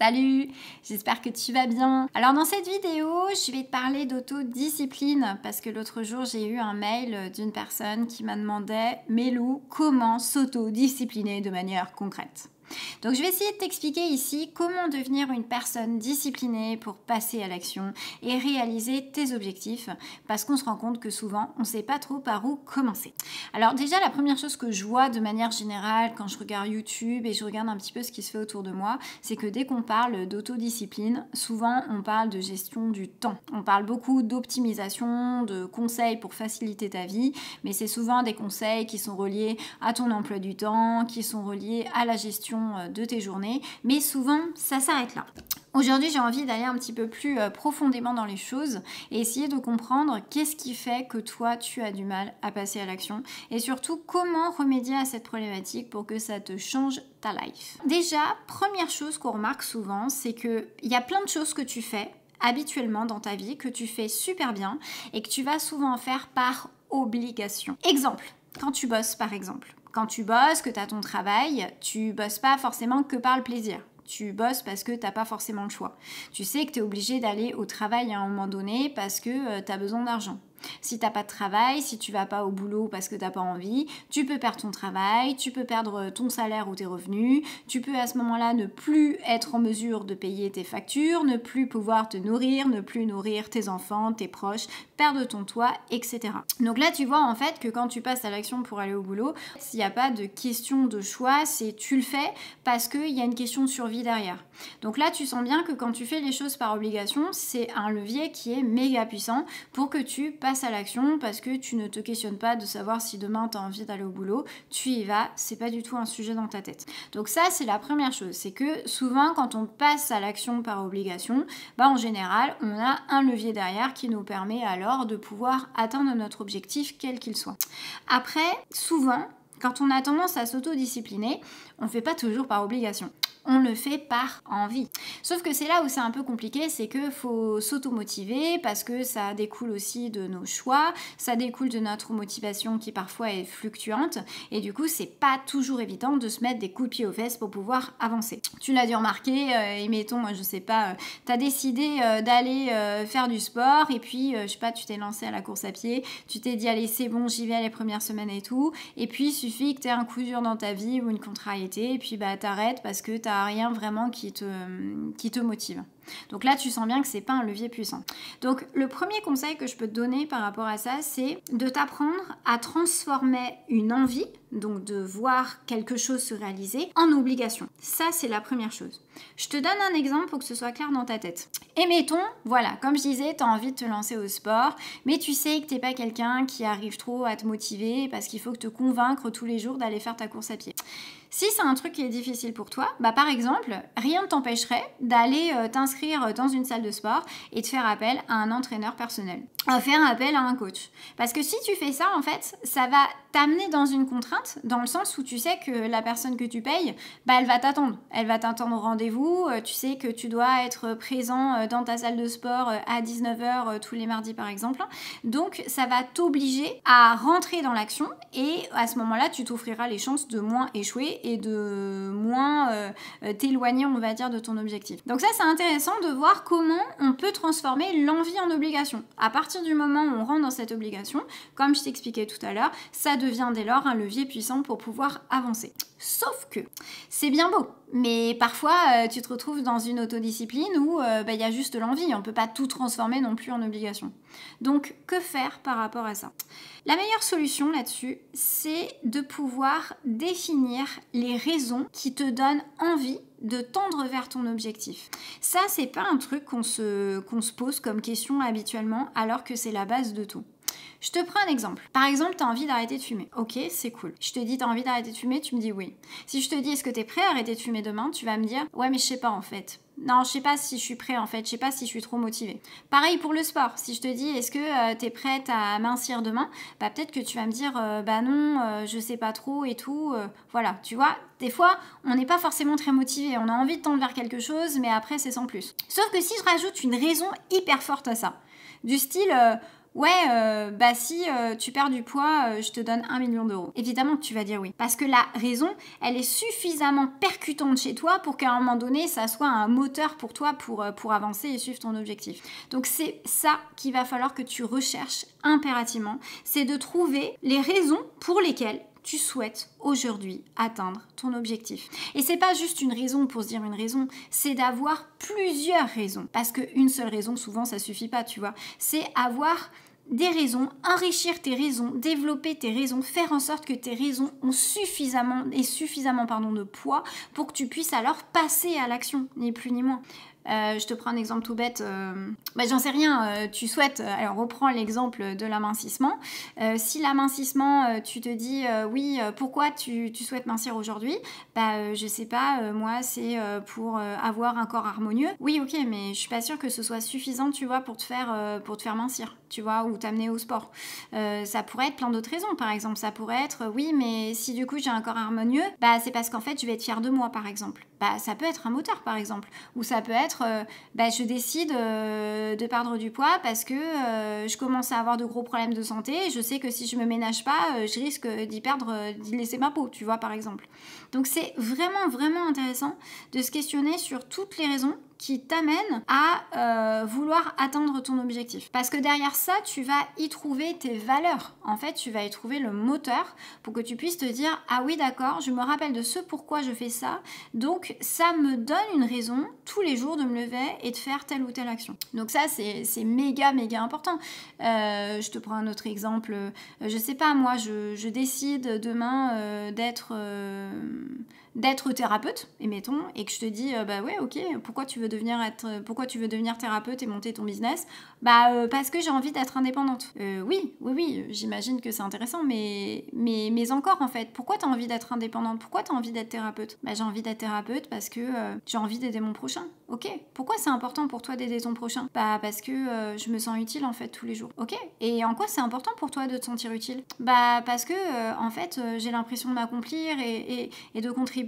Salut, j'espère que tu vas bien. Alors dans cette vidéo, je vais te parler d'autodiscipline parce que l'autre jour, j'ai eu un mail d'une personne qui m'a demandé « Mélou, comment s'autodiscipliner de manière concrète ?» Donc je vais essayer de t'expliquer ici comment devenir une personne disciplinée pour passer à l'action et réaliser tes objectifs parce qu'on se rend compte que souvent on ne sait pas trop par où commencer. Alors déjà la première chose que je vois de manière générale quand je regarde YouTube et je regarde un petit peu ce qui se fait autour de moi, c'est que dès qu'on parle d'autodiscipline, souvent on parle de gestion du temps. On parle beaucoup d'optimisation, de conseils pour faciliter ta vie, mais c'est souvent des conseils qui sont reliés à ton emploi du temps, qui sont reliés à la gestion de tes journées, mais souvent ça s'arrête là. Aujourd'hui, j'ai envie d'aller un petit peu plus profondément dans les choses et essayer de comprendre qu'est-ce qui fait que toi, tu as du mal à passer à l'action et surtout comment remédier à cette problématique pour que ça te change ta life. Déjà, première chose qu'on remarque souvent, c'est qu'il y a plein de choses que tu fais habituellement dans ta vie, que tu fais super bien et que tu vas souvent faire par obligation. Exemple, quand tu bosses par exemple. Quand tu bosses, que tu as ton travail, tu bosses pas forcément que par le plaisir. Tu bosses parce que tu n'as pas forcément le choix. Tu sais que tu es obligé d'aller au travail à un moment donné parce que tu as besoin d'argent. Si tu n'as pas de travail, si tu vas pas au boulot parce que tu n'as pas envie, tu peux perdre ton travail, tu peux perdre ton salaire ou tes revenus, tu peux à ce moment-là ne plus être en mesure de payer tes factures, ne plus pouvoir te nourrir, ne plus nourrir tes enfants, tes proches, perdre ton toit, etc. Donc là, tu vois en fait que quand tu passes à l'action pour aller au boulot, s'il n'y a pas de question de choix, c'est tu le fais parce qu'il y a une question de survie derrière. Donc là, tu sens bien que quand tu fais les choses par obligation, c'est un levier qui est méga puissant pour que tu passes à l'action parce que tu ne te questionnes pas de savoir si demain tu as envie d'aller au boulot, tu y vas, c'est pas du tout un sujet dans ta tête. Donc ça, c'est la première chose, c'est que souvent quand on passe à l'action par obligation, en général, on a un levier derrière qui nous permet alors de pouvoir atteindre notre objectif quel qu'il soit. Après, souvent, quand on a tendance à s'autodiscipliner, on ne fait pas toujours par obligation. On le fait par envie. Sauf que c'est là où c'est un peu compliqué, c'est qu'il faut s'automotiver parce que ça découle aussi de nos choix, ça découle de notre motivation qui parfois est fluctuante et du coup c'est pas toujours évident de se mettre des coups de pied aux fesses pour pouvoir avancer. Tu l'as dû remarquer, et mettons, moi je sais pas, t'as décidé d'aller faire du sport et puis je sais pas, tu t'es lancé à la course à pied, tu t'es dit allez c'est bon j'y vais les premières semaines et tout, et puis il suffit que t'aies un coup dur dans ta vie ou une contrariété et puis t'arrêtes parce que t'as rien vraiment qui te motive. Donc là, tu sens bien que c'est pas un levier puissant. Donc le premier conseil que je peux te donner par rapport à ça, c'est de t'apprendre à transformer une envie, donc de voir quelque chose se réaliser, en obligation. Ça, c'est la première chose. Je te donne un exemple pour que ce soit clair dans ta tête. Et mettons, voilà, comme je disais, tu as envie de te lancer au sport, mais tu sais que tu n'es pas quelqu'un qui arrive trop à te motiver parce qu'il faut te convaincre tous les jours d'aller faire ta course à pied. Si c'est un truc qui est difficile pour toi, par exemple, rien ne t'empêcherait d'aller t'inscrire dans une salle de sport et de faire appel à un entraîneur personnel, à faire appel à un coach. Parce que si tu fais ça, en fait, ça va t'amener dans une contrainte, dans le sens où tu sais que la personne que tu payes, elle va t'attendre. Elle va t'attendre au rendez-vous, tu sais que tu dois être présent dans ta salle de sport à 19h tous les mardis par exemple. Donc ça va t'obliger à rentrer dans l'action et à ce moment-là, tu t'offriras les chances de moins échouer et de moins t'éloigner, on va dire, de ton objectif. Donc ça, c'est intéressant de voir comment on peut transformer l'envie en obligation. À partir du moment où on rentre dans cette obligation, comme je t'expliquais tout à l'heure, ça devient dès lors un levier puissant pour pouvoir avancer. Sauf que c'est bien beau, mais parfois tu te retrouves dans une autodiscipline où il y a juste l'envie, on ne peut pas tout transformer non plus en obligation. Donc que faire par rapport à ça ? La meilleure solution là-dessus, c'est de pouvoir définir les raisons qui te donnent envie de tendre vers ton objectif. Ça, c'est pas un truc qu'on se pose comme question habituellement alors que c'est la base de tout. Je te prends un exemple. Par exemple, tu as envie d'arrêter de fumer. Ok, c'est cool. Je te dis, tu as envie d'arrêter de fumer, tu me dis oui. Si je te dis, est-ce que tu es prêt à arrêter de fumer demain, tu vas me dire, ouais, mais je sais pas en fait. Non, je sais pas si je suis prêt en fait, je sais pas si je suis trop motivée. Pareil pour le sport, si je te dis est-ce que tu es prête à mincir demain, peut-être que tu vas me dire non, je sais pas trop et tout. Voilà, tu vois, des fois on n'est pas forcément très motivé, on a envie de tendre vers quelque chose, mais après c'est sans plus. Sauf que si je rajoute une raison hyper forte à ça, du style ouais, bah si tu perds du poids, je te donne 1 million d'euros. Évidemment que tu vas dire oui. Parce que la raison, elle est suffisamment percutante chez toi pour qu'à un moment donné, ça soit un moteur pour toi pour avancer et suivre ton objectif. Donc c'est ça qu'il va falloir que tu recherches impérativement. C'est de trouver les raisons pour lesquelles tu souhaites aujourd'hui atteindre ton objectif. Et c'est pas juste une raison pour se dire une raison, c'est d'avoir plusieurs raisons. Parce qu'une seule raison, souvent, ça suffit pas, tu vois. C'est avoir des raisons, enrichir tes raisons, développer tes raisons, faire en sorte que tes raisons ont suffisamment de poids pour que tu puisses alors passer à l'action, ni plus ni moins. Je te prends un exemple tout bête, j'en sais rien, tu souhaites, alors reprends l'exemple de l'amincissement. Si l'amincissement, tu te dis oui, pourquoi tu souhaites mincir aujourd'hui? Je sais pas, moi c'est pour avoir un corps harmonieux. Oui, ok, mais je suis pas sûre que ce soit suffisant, tu vois, pour te faire mincir, tu vois, ou t'amener au sport. Ça pourrait être plein d'autres raisons, par exemple, ça pourrait être oui, mais si du coup j'ai un corps harmonieux, c'est parce qu'en fait je vais être fière de moi, par exemple. Ça peut être un moteur, par exemple, ou ça peut être je décide de perdre du poids parce que je commence à avoir de gros problèmes de santé et je sais que si je me ménage pas, je risque d'y laisser ma peau, tu vois, par exemple. Donc c'est vraiment, vraiment intéressant de se questionner sur toutes les raisons qui t'amènent à vouloir atteindre ton objectif. Parce que derrière ça, tu vas y trouver tes valeurs. En fait, tu vas y trouver le moteur pour que tu puisses te dire « Ah oui, d'accord, je me rappelle de ce pourquoi je fais ça, donc ça me donne une raison tous les jours de me lever et de faire telle ou telle action. » Donc ça, c'est méga, méga important. Je te prends un autre exemple. Je sais pas, moi, je décide demain d'être thérapeute, mettons, et que je te dis ouais, ok, pourquoi tu veux devenir thérapeute et monter ton business? Parce que j'ai envie d'être indépendante. Oui, j'imagine que c'est intéressant, mais encore en fait, pourquoi tu as envie d'être indépendante? Pourquoi tu as envie d'être thérapeute? J'ai envie d'être thérapeute parce que j'ai envie d'aider mon prochain. Ok, pourquoi c'est important pour toi d'aider ton prochain? Parce que je me sens utile en fait tous les jours. Ok, et en quoi c'est important pour toi de te sentir utile? Parce que en fait j'ai l'impression de m'accomplir et de contribuer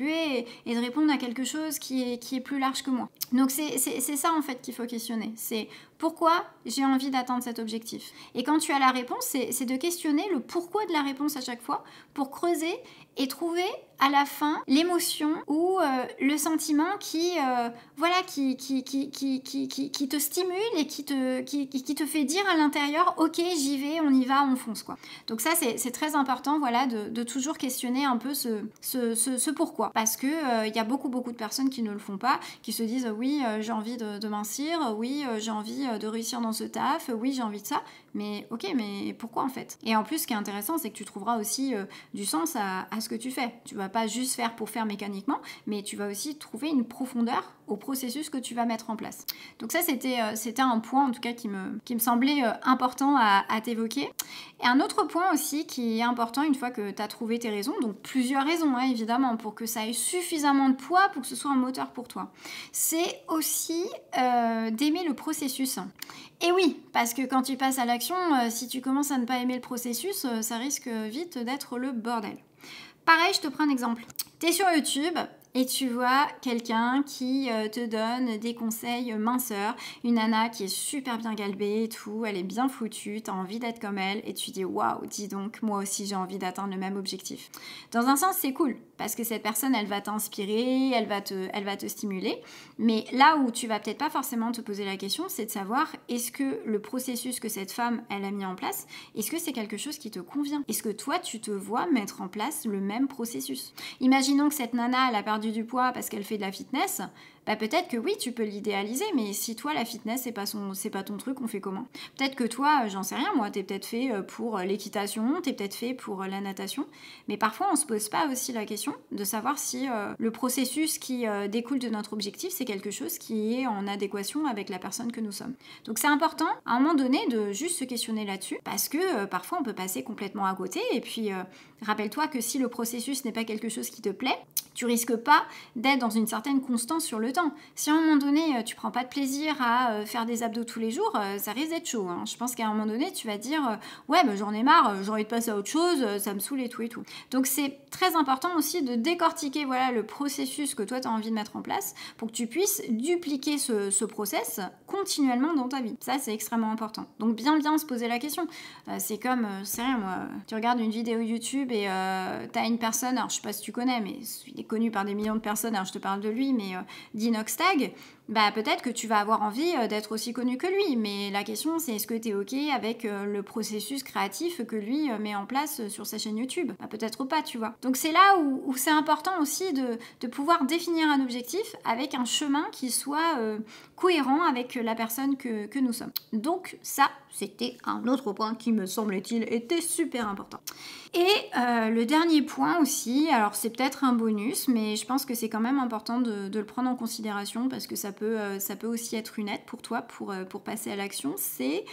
et de répondre à quelque chose qui est plus large que moi. Donc c'est ça en fait qu'il faut questionner. C'est pourquoi j'ai envie d'atteindre cet objectif. Et quand tu as la réponse, c'est de questionner le pourquoi de la réponse à chaque fois pour creuser et trouver à la fin l'émotion ou le sentiment qui te stimule et qui te fait dire à l'intérieur ok, j'y vais, on y va, on fonce quoi. Donc ça c'est très important, voilà, de toujours questionner un peu ce pourquoi, parce que y a beaucoup de personnes qui ne le font pas, qui se disent oui, j'ai envie de mincir, oui, j'ai envie de réussir dans ce taf, oui, j'ai envie de ça, mais ok, mais pourquoi en fait? Et en plus, ce qui est intéressant, c'est que tu trouveras aussi du sens à ce que tu fais. Tu vas pas juste faire pour faire mécaniquement, mais tu vas aussi trouver une profondeur au processus que tu vas mettre en place. Donc ça, c'était un point en tout cas qui me semblait important à t'évoquer. Et un autre point aussi qui est important une fois que tu as trouvé tes raisons, donc plusieurs raisons évidemment, pour que ça ait suffisamment de poids pour que ce soit un moteur pour toi, c'est aussi d'aimer le processus. Et oui, parce que quand tu passes à l'action, si tu commences à ne pas aimer le processus, ça risque vite d'être le bordel. Pareil, je te prends un exemple. Tu es sur YouTube et tu vois quelqu'un qui te donne des conseils minceurs, une nana qui est super bien galbée et tout, elle est bien foutue, tu as envie d'être comme elle et tu dis waouh, dis donc, moi aussi j'ai envie d'atteindre le même objectif. Dans un sens, c'est cool parce que cette personne, elle va t'inspirer, elle va te stimuler, mais là où tu vas peut-être pas forcément te poser la question, c'est de savoir est-ce que le processus que cette femme, elle a mis en place, est-ce que c'est quelque chose qui te convient? Est-ce que toi, tu te vois mettre en place le même processus? Imaginons que cette nana, elle a perdu du poids parce qu'elle fait de la fitness, peut-être que oui, tu peux l'idéaliser, mais si toi, la fitness, c'est pas ton truc, on fait comment? Peut-être que toi, j'en sais rien, moi, t'es peut-être fait pour l'équitation, t'es peut-être fait pour la natation, mais parfois, on se pose pas aussi la question de savoir si le processus qui découle de notre objectif, c'est quelque chose qui est en adéquation avec la personne que nous sommes. Donc c'est important, à un moment donné, de juste se questionner là-dessus, parce que parfois, on peut passer complètement à côté, et puis rappelle-toi que si le processus n'est pas quelque chose qui te plaît, tu risques pas d'être dans une certaine constance sur le temps. Si à un moment donné, tu prends pas de plaisir à faire des abdos tous les jours, ça risque d'être chaud. Hein. Je pense qu'à un moment donné, tu vas dire ouais, bah, j'en ai marre, j'ai envie de passer à autre chose, ça me saoule et tout et tout. Donc c'est très important aussi de décortiquer voilà, le processus que toi tu as envie de mettre en place pour que tu puisses dupliquer ce process continuellement dans ta vie. Ça, c'est extrêmement important. Donc bien se poser la question. C'est comme, c'est rien moi, tu regardes une vidéo YouTube et tu as une personne, alors je sais pas si tu connais, mais il est connu par des millions de personnes, alors je te parle de lui, mais d'Inox Tag, bah peut-être que tu vas avoir envie d'être aussi connu que lui, mais la question c'est est-ce que tu es ok avec le processus créatif que lui met en place sur sa chaîne YouTube? Bah peut-être pas, tu vois. Donc c'est là où c'est important aussi de pouvoir définir un objectif avec un chemin qui soit cohérent avec la personne que nous sommes. Donc ça, c'était un autre point qui me semble-t-il était super important. Et le dernier point aussi, alors c'est peut-être un bonus, mais je pense que c'est quand même important de le prendre en considération parce que ça peut aussi être une aide pour toi pour passer à l'action, c'est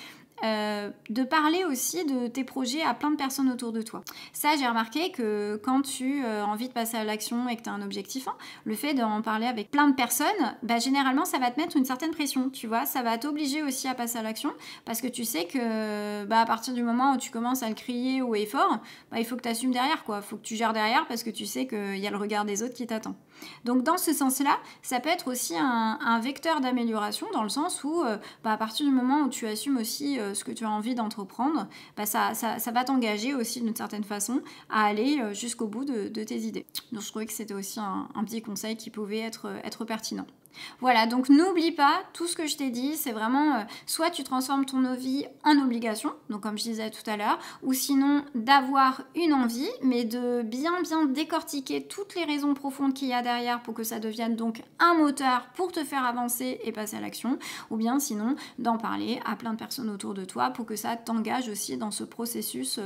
de parler aussi de tes projets à plein de personnes autour de toi. Ça, j'ai remarqué que quand tu as envie de passer à l'action et que tu as un objectif, hein, le fait d'en parler avec plein de personnes, bah, généralement, ça va te mettre une certaine pression, tu vois. Ça va t'obliger aussi à passer à l'action parce que tu sais que bah, à partir du moment où tu commences à le crier haut et fort, bah, il faut que tu assumes derrière, quoi. Il faut que tu gères derrière parce que tu sais qu'il y a le regard des autres qui t'attend. Donc dans ce sens-là, ça peut être aussi un vecteur d'amélioration dans le sens où bah, à partir du moment où tu assumes aussi ce que tu as envie d'entreprendre, bah, ça va t'engager aussi d'une certaine façon à aller jusqu'au bout de tes idées. Donc je trouvais que c'était aussi un petit conseil qui pouvait être pertinent. Voilà, donc n'oublie pas, tout ce que je t'ai dit, c'est vraiment soit tu transformes ton envie en obligation, donc comme je disais tout à l'heure, ou sinon d'avoir une envie, mais de bien décortiquer toutes les raisons profondes qu'il y a derrière pour que ça devienne donc un moteur pour te faire avancer et passer à l'action, ou bien sinon d'en parler à plein de personnes autour de toi pour que ça t'engage aussi dans ce processus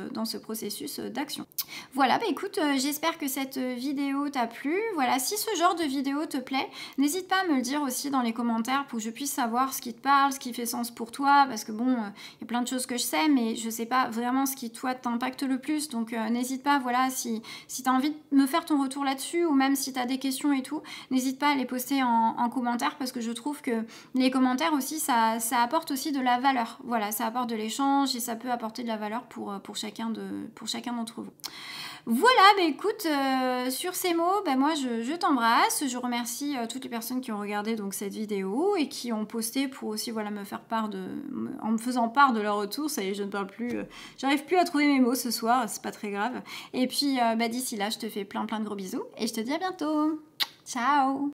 d'action. Voilà, bah écoute, j'espère que cette vidéo t'a plu. Voilà, si ce genre de vidéo te plaît, n'hésite pas à me le dire aussi dans les commentaires pour que je puisse savoir ce qui te parle, ce qui fait sens pour toi, parce que bon, il y a plein de choses que je sais, mais je sais pas vraiment ce qui toi t'impacte le plus, donc n'hésite pas, voilà, si tu as envie de me faire ton retour là-dessus, ou même si tu as des questions et tout, n'hésite pas à les poster en commentaire, parce que je trouve que les commentaires aussi, ça apporte aussi de la valeur, voilà, ça apporte de l'échange, et ça peut apporter de la valeur pour chacun d'entre vous. Voilà, bah écoute, sur ces mots, bah moi je t'embrasse, je remercie toutes les personnes qui ont regardé donc cette vidéo et qui ont posté pour aussi voilà me faire en me faisant part de leur retour. Ça y est, je ne parle plus, j'arrive plus à trouver mes mots ce soir, c'est pas très grave. Et puis bah d'ici là, je te fais plein de gros bisous et je te dis à bientôt. Ciao.